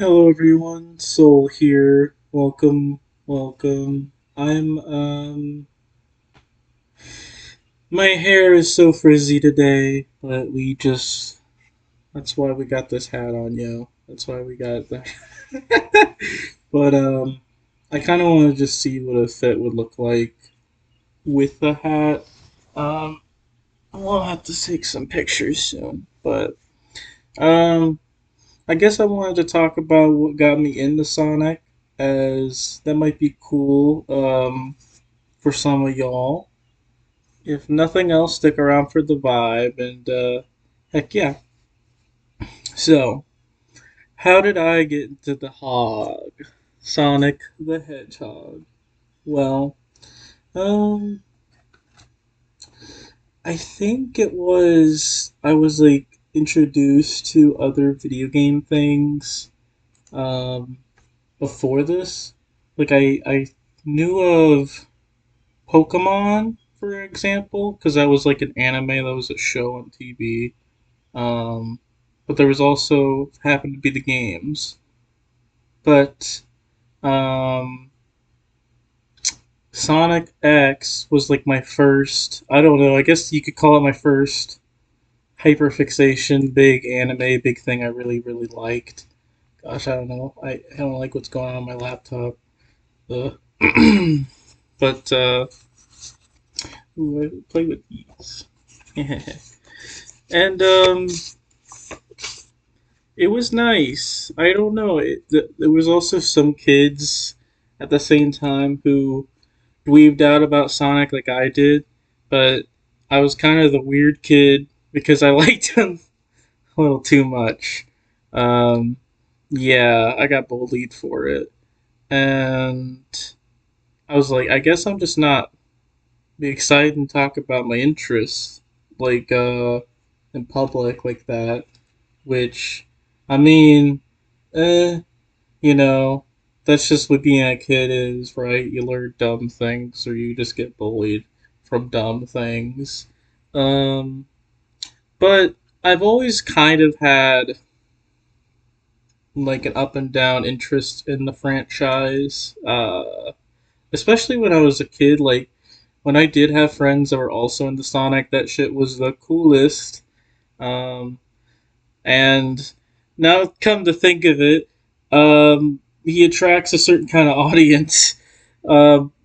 Hello everyone, Soul here. Welcome, welcome. My hair is so frizzy today, but that's why we got this hat on, yo. That's why we got the But I kind of want to just see what a fit would look like with the hat. Um we'll have to take some pictures soon, but um I guess I wanted to talk about what got me into Sonic, as that might be cool for some of y'all. If nothing else, stick around for the vibe, and heck yeah. So, how did I get into the hog? Sonic the Hedgehog. Well, um, I think I was like introduced to other video game things um, before this. I knew of Pokemon, for example, because that was like an anime that was a show on TV. Um, but there was also happened to be the games. But um, Sonic X was like my first. I don't know. I guess you could call it my first hyperfixation, big anime, big thing I really liked. Gosh, I don't know. I don't like what's going on my laptop. Ugh. but ooh, I play with these. and It was nice. I don't know. There was also some kids at the same time who dweebed out about Sonic like I did, but I was kind of the weird kid because I liked him a little too much. Um, yeah, I got bullied for it, and I was like, I guess I'm just not be excited and talk about my interests like in public like that. Which, I mean, eh, you know, that's just what being a kid is, right? You learn dumb things or you just get bullied from dumb things. Um, but I've always kind of had like an up and down interest in the franchise, especially when I was a kid. Like, when I did have friends that were also into Sonic, that shit was the coolest. Um, And now, come to think of it, he attracts a certain kind of audience.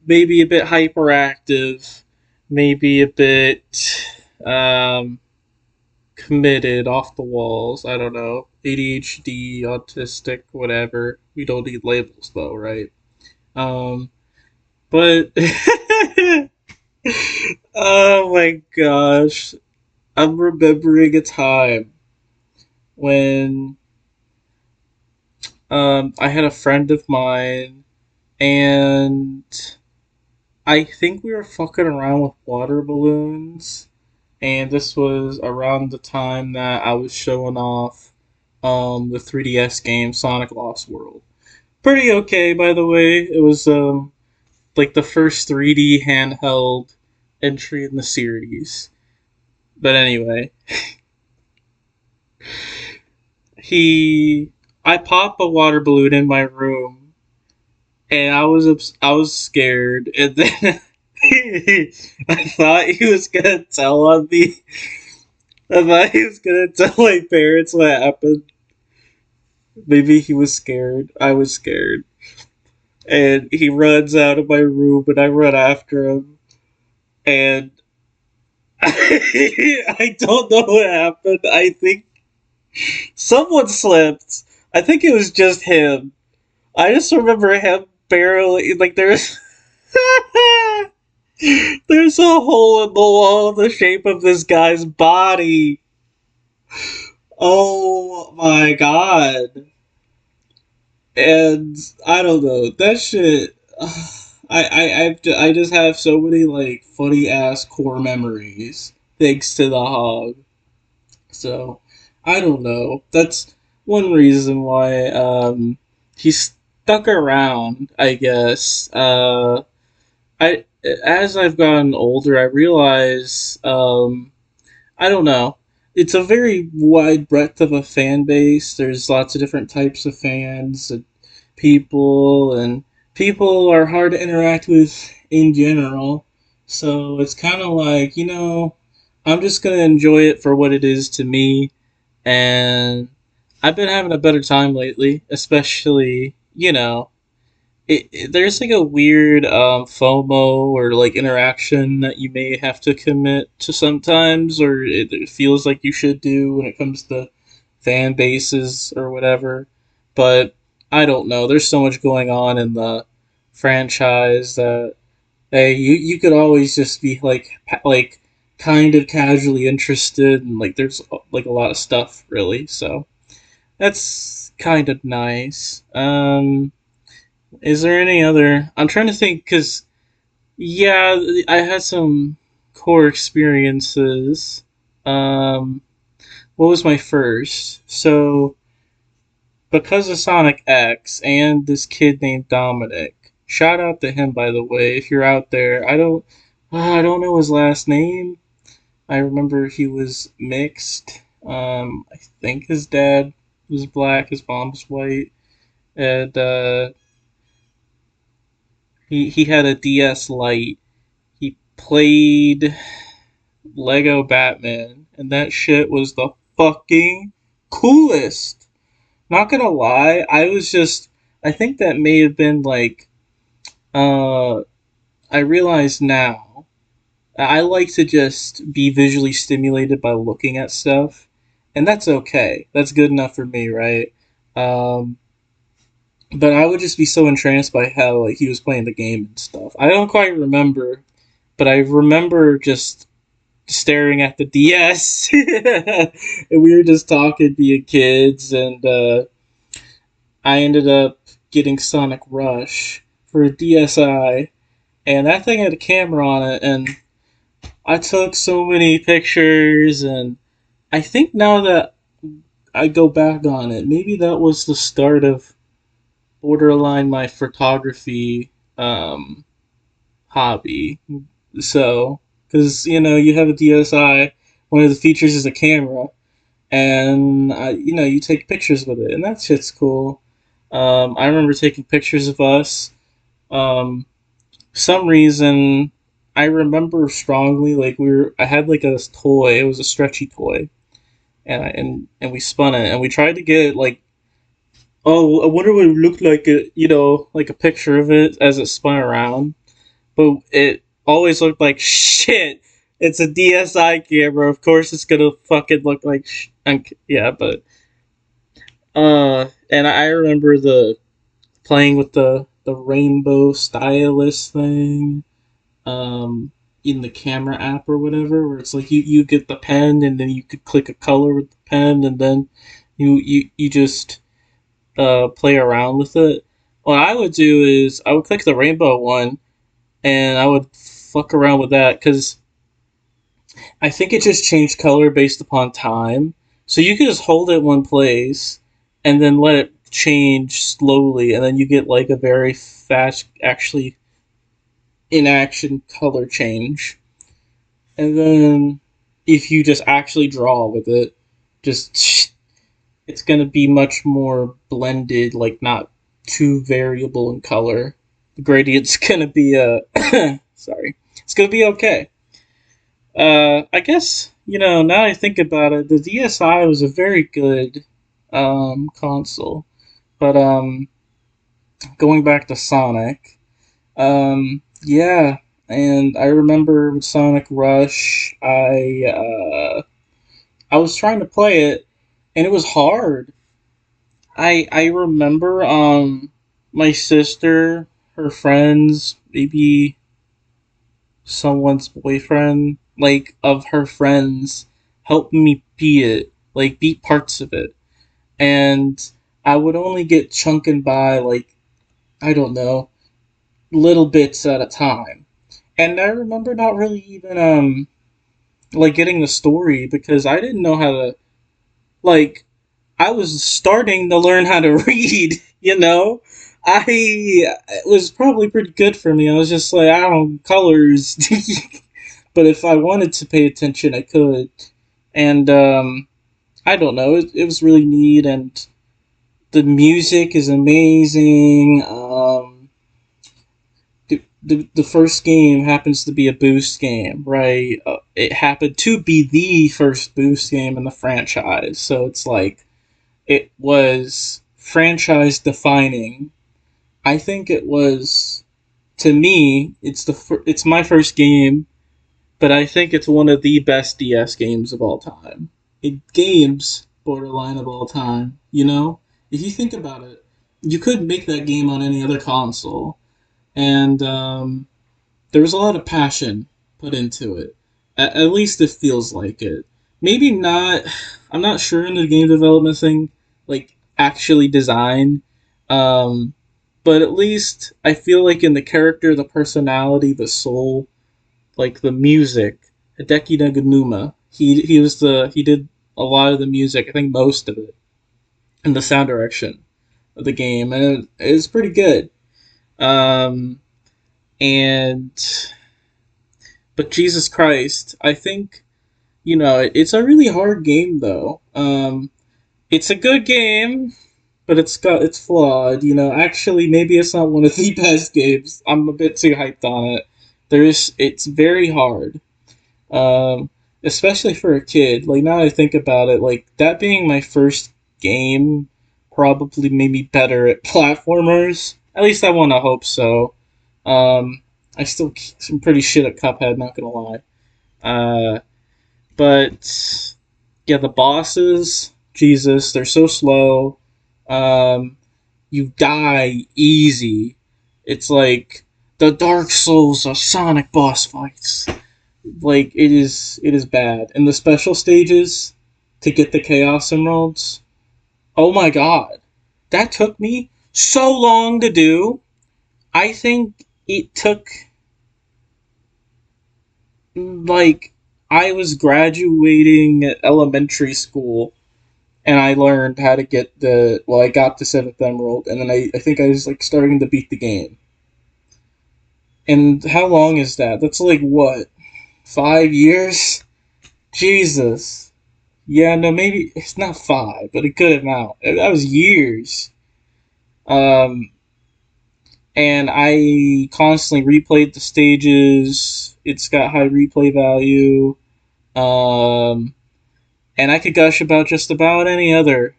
Maybe a bit hyperactive, maybe a bit um, committed, off the walls. I don't know. ADHD, autistic, whatever. We don't need labels, though, right? Um, but oh my gosh, I'm remembering a time when I had a friend of mine, and I think we were fucking around with water balloons. And this was around the time that I was showing off the 3DS game Sonic Lost World. Pretty okay, by the way. It was like the first 3D handheld entry in the series. But anyway, he I pop a water balloon in my room, and I was scared, and then I thought he was gonna tell on me. I thought he was gonna tell my parents what happened. Maybe he was scared. I was scared, and he runs out of my room, and I run after him, and I don't know what happened. I think someone slipped. I think it was just him. I just remember him barely like there's there's a hole in the wall the shape of this guy's body. Oh my god. And I don't know. That shit I just have so many like funny ass core memories thanks to the hog. So I don't know. That's one reason why he stuck around, I guess. I As I've gotten older, I realize I don't know. it's a very wide breadth of a fan base. There's lots of different types of fans and people, and people are hard to interact with in general. So it's kind of like, I'm just going to enjoy it for what it is to me. And I've been having a better time lately, especially, there's like a weird FOMO or like interaction that you may have to commit to sometimes, or it feels like you should do when it comes to fan bases or whatever. But I don't know. There's so much going on in the franchise that hey, you could always just be like kind of casually interested, and like there's like a lot of stuff really. So that's kind of nice. Is there any other? I'm trying to think because yeah, I had some core experiences. Um, what was my first? So because of Sonic X and this kid named Dominic. Shout out to him, by the way, if you're out there. I don't know his last name. I remember he was mixed. I think his dad was black, his mom was white, and he had a DS Lite. He played Lego Batman, and that shit was the fucking coolest. Not gonna lie, I think that may have been like, uh, I realize now, I like to just be visually stimulated by looking at stuff, and that's okay. That's good enough for me, right? Um, but I would just be so entranced by how like he was playing the game and stuff. I don't quite remember, but I remember just staring at the DS, and we were just talking, being kids, and I ended up getting Sonic Rush for a DSi, and that thing had a camera on it, and I took so many pictures, and I think now that I go back on it, maybe that was the start of borderline my photography hobby. So, because you have a DSi, one of the features is a camera, and you take pictures with it, and that shit's cool. I remember taking pictures of us. Um, some reason I remember strongly like I had like a toy. It was a stretchy toy, and we spun it and we tried to get like, oh, I wonder what it looked like, like a picture of it as it spun around, but it always looked like shit. It's a DSi camera. Of course, it's gonna fucking look like yeah, but and I remember the playing with the rainbow stylus thing, um, in the camera app or whatever, where it's like you get the pen and then you could click a color with the pen and then you just play around with it. What I would do is I would click the rainbow one and I would fuck around with that because I think it just changed color based upon time. So you could just hold it one place and then let it change slowly, and then you get like a very fast, actually in action color change. And then if you just actually draw with it, just it's gonna be much more blended, like not too variable in color. The gradient's gonna be sorry, it's gonna be okay. I guess now I think about it, the DSi was a very good console, but going back to Sonic, yeah, and I remember with Sonic Rush, I was trying to play it, and it was hard. I remember my sister, her friends, maybe someone's boyfriend, like of her friends, helped me beat it, like beat parts of it, and I would only get chunking by like, I don't know, little bits at a time. And I remember not really even like getting the story because I didn't know how to, like, I was starting to learn how to read, you know? I it was probably pretty good for me. I was just like, I don't colors. But if I wanted to pay attention, I could. And I don't know, it was really neat, and the music is amazing. The first game happens to be a boost game, right? It happened to be the first boost game in the franchise, so it's like it was franchise defining. I think it was, to me, it's my first game, but I think it's one of the best DS games of all time. Games borderline of all time. You know, if you think about it, you could make that game on any other console, and there was a lot of passion put into it. At least it feels like it. Maybe not. I'm not sure in the game development thing, like actually design. Um, but at least I feel like in the character, the personality, the soul, like the music, Hideki Naganuma. He did a lot of the music. I think most of it, and the sound direction of the game, and it's pretty good. Um, and but Jesus Christ, I think it's a really hard game though. It's a good game, but it's flawed. Actually, maybe it's not one of the best games. I'm a bit too hyped on it. It's very hard, um, especially for a kid. Like now I think about it, like that being my first game probably made me better at platformers. At least I want to hope so. Um, I still am pretty shit at Cuphead, not gonna lie. Uh, but yeah, the bosses, Jesus, they're so slow. Um, you die easy. It's like the Dark Souls of Sonic boss fights. Like it is bad. And the special stages to get the Chaos Emeralds. Oh my god, that took me so long to do. I think it took like I was graduating elementary school and I learned how to get I got the seventh emerald, and then I think I was like starting to beat the game. And how long is that? That's like what, 5 years? Jesus. Yeah, no, maybe it's not five, but a good amount. That was years. Um, and I constantly replayed the stages. It's got high replay value. Um, and I could gush about just about any other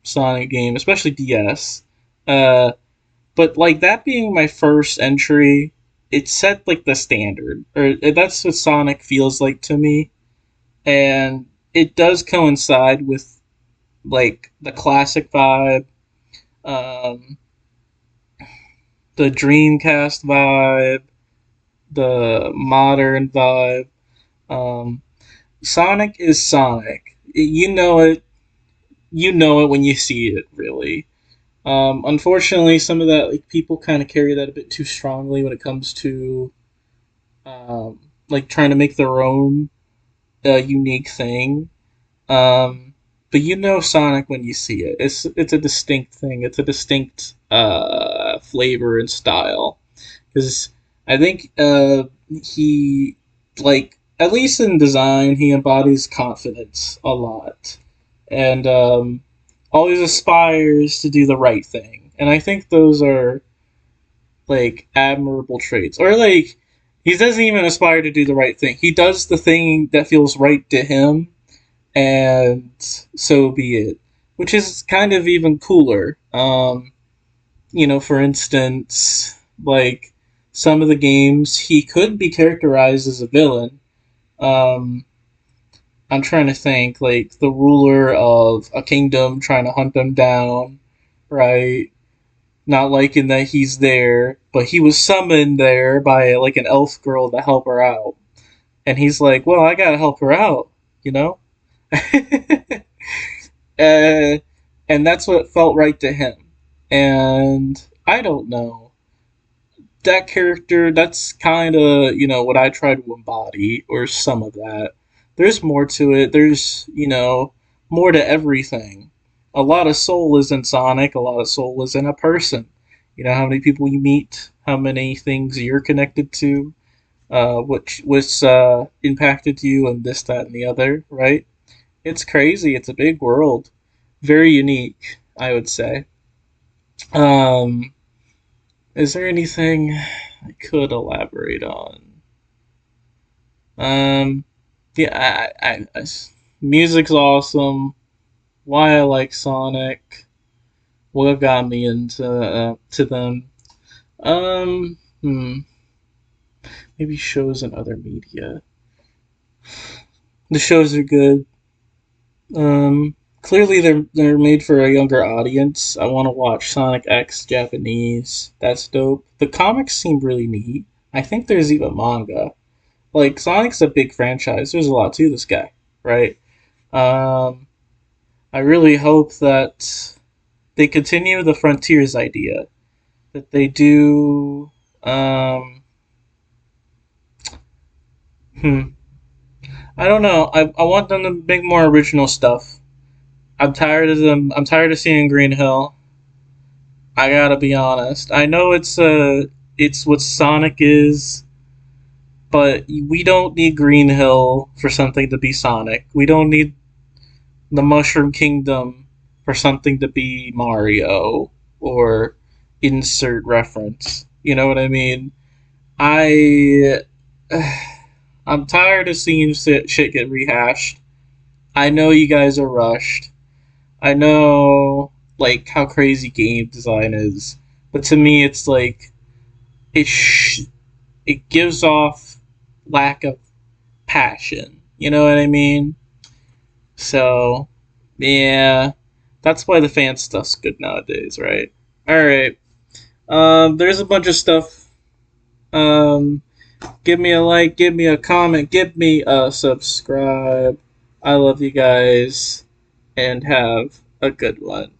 Sonic game, especially DS. Uh, but like that being my first entry, it set like the standard, or that's what Sonic feels like to me, and it does coincide with like the classic vibe, um, the Dreamcast vibe, the modern vibe. Um, Sonic is Sonic. You know it when you see it, really. Unfortunately, some of that like people kind of carry that a bit too strongly when it comes to like trying to make their own unique thing. Um, but you know Sonic when you see it. It's a distinct thing. It's a distinct flavor and style. Because I think he like at least in design he embodies confidence a lot, and always aspires to do the right thing. And I think those are like admirable traits. Or like he doesn't even aspire to do the right thing. He does the thing that feels right to him, and so be it. Which is kind of even cooler. For instance, like some of the games he could be characterized as a villain. Um, I'm trying to think, like the ruler of a kingdom trying to hunt them down, right? Not liking that he's there, but he was summoned there by like an elf girl to help her out, and he's like, "Well, I gotta help her out," you know. uh, and that's what felt right to him. And I don't know, that character. That's kind of what I try to embody, or some of that. There's more to it. There's more to everything. A lot of soul is in Sonic. A lot of soul is in a person. How many people you meet, how many things you're connected to. which impacted you and this, that, and the other, right? It's crazy. It's a big world, very unique, I would say. Um, is there anything I could elaborate on? Um, yeah, music's awesome. Why I like Sonic. What got me into to them? Hmm. Maybe shows and other media. The shows are good. Clearly they're made for a younger audience. I want to watch Sonic X Japanese. That's dope. The comics seem really neat. I think there's even manga. Like Sonic's a big franchise. There's a lot to this guy, right? Um, I really hope that they continue the Frontiers idea. That they do. Um, hmm. I don't know. I want them to make more original stuff. I'm tired of them. I'm tired of seeing Green Hill. I gotta be honest. I know it's what Sonic is, but we don't need Green Hill for something to be Sonic. We don't need the Mushroom Kingdom for something to be Mario or insert reference. You know what I mean? I I'm tired of seeing shit get rehashed. I know you guys are rushed. I know like how crazy game design is, but to me it's like it sh- it gives off lack of passion. You know what I mean? So yeah, that's why the fan stuff's good nowadays, right? All right. There's a bunch of stuff. Um, give me a like, give me a comment, give me a subscribe. I love you guys, and have a good one.